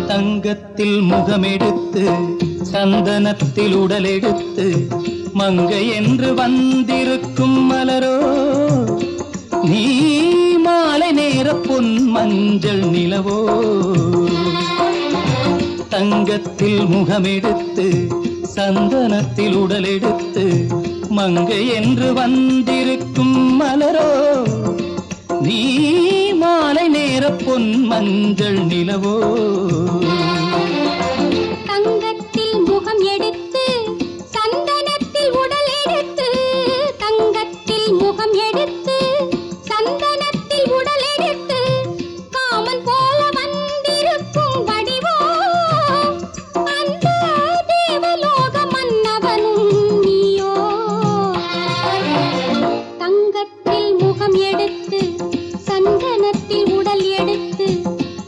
தங்கத்தில் முகமெடுத்து சந்தனத்தில் உடலெடுத்து மங்கை என்று வந்திருக்கும் மலரோ நீ மாலை நேர பொன் மஞ்சள் நிலவோ. தங்கத்தில் முகமெடுத்து சந்தனத்தில் உடலெடுத்து மங்கை என்று வந்திருக்கும் மலரோ நீ மாலை நேர பொன் மஞ்சள் நிலவோ. தங்கத்தில் முகம் எடுத்து சந்தனத்தில் உடல் எடுத்து தங்கத்தில் முகம் எடுத்து சந்தனத்தில் உடல் எடுத்து காமன் போல வந்திருக்கும் வடிவோ அந்த தேவலோக மன்னவனும் நீயோ. தங்கத்தில் முகம் எடுத்து சந்தனத்தில் உடல் எடுத்து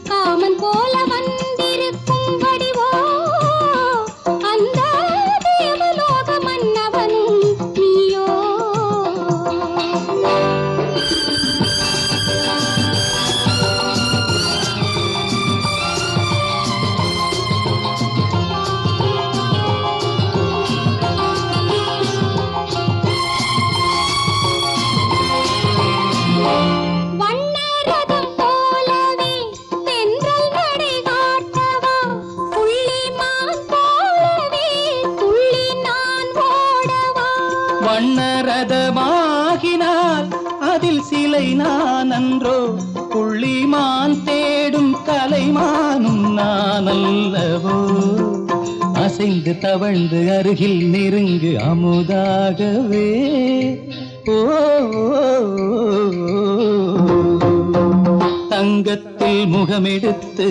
காமன் போல வந்திருக்கும் வடிவோ அந்த தேவலோக மன்னவனும் நீயோ. வண்ணரதம் போலவே தென்றல் நடை காட்டவா புள்ளிமான் போலவே துள்ளி நான் ஓடவா. வண்ணரதமாகினால் அதில் சிலை நான் அன்றோ புள்ளிமான் தேடும் கலைமானும் நான் அல்லவோ. அசைந்து தவழ்ந்து அருகில் நெருங்கு அமுதாகவே ஓ. தங்கத்தில் முகமெடுத்து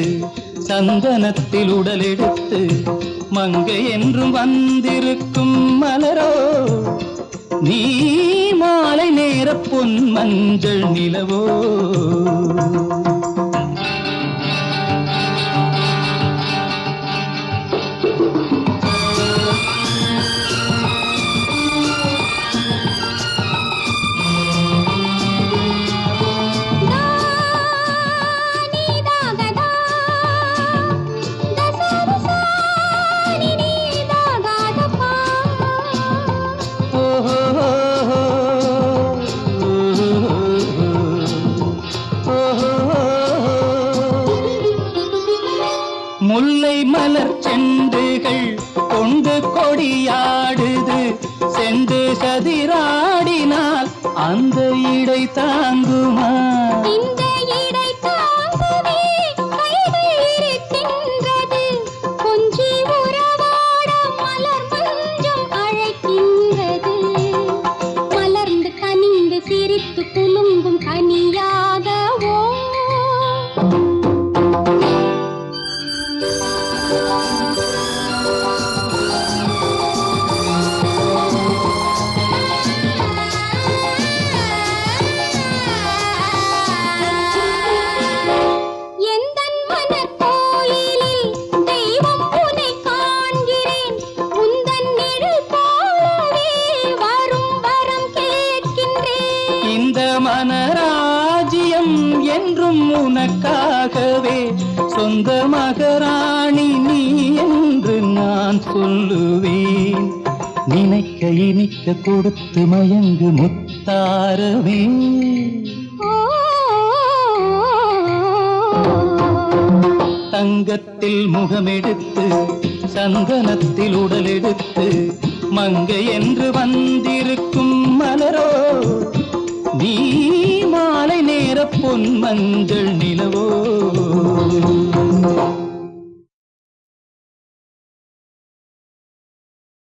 சந்தனத்தில் உடலெடுத்து மங்கை என்றும் வந்திருக்கும் மலரோ நீ மாலை நேர பொன் மஞ்சள் நிலவோ. முல்லை மலர் செண்டுகள் கொண்டு கொடியாடுது செண்டு சதிராடினால் அந்த இடை தாங்குமா. இந்த இடை தாங்குவே கைகள் இருக்கின்றது கொஞ்சி உறவாட மலர் மஞ்சம் அழைக்கின்றது. மலர்ந்து கனிந்து சிரித்து குலுங்கும் கனியாகவோ. எந்தன் மனக்கோயிலில் தெய்வம் உன்னை காண்கிறேன் உந்தன் நிழல் போலவே வரும் வரம் கேட்கின்றேன். இந்த மனராஜ்யம் என்றும் உனக்காகவே சொந்த மகராணி நீ என்று நான் சொல்லுவேன். நினைக்க இனிக்க கொடுத்து மயங்கு முத்தாரவே. தங்கத்தில் முகமெடுத்து சந்தனத்தில் உடலெடுத்து மங்கை என்று வந்திருக்கும் மலரோ நீ மாலை நேர பொன் மஞ்சள் நிலவோ.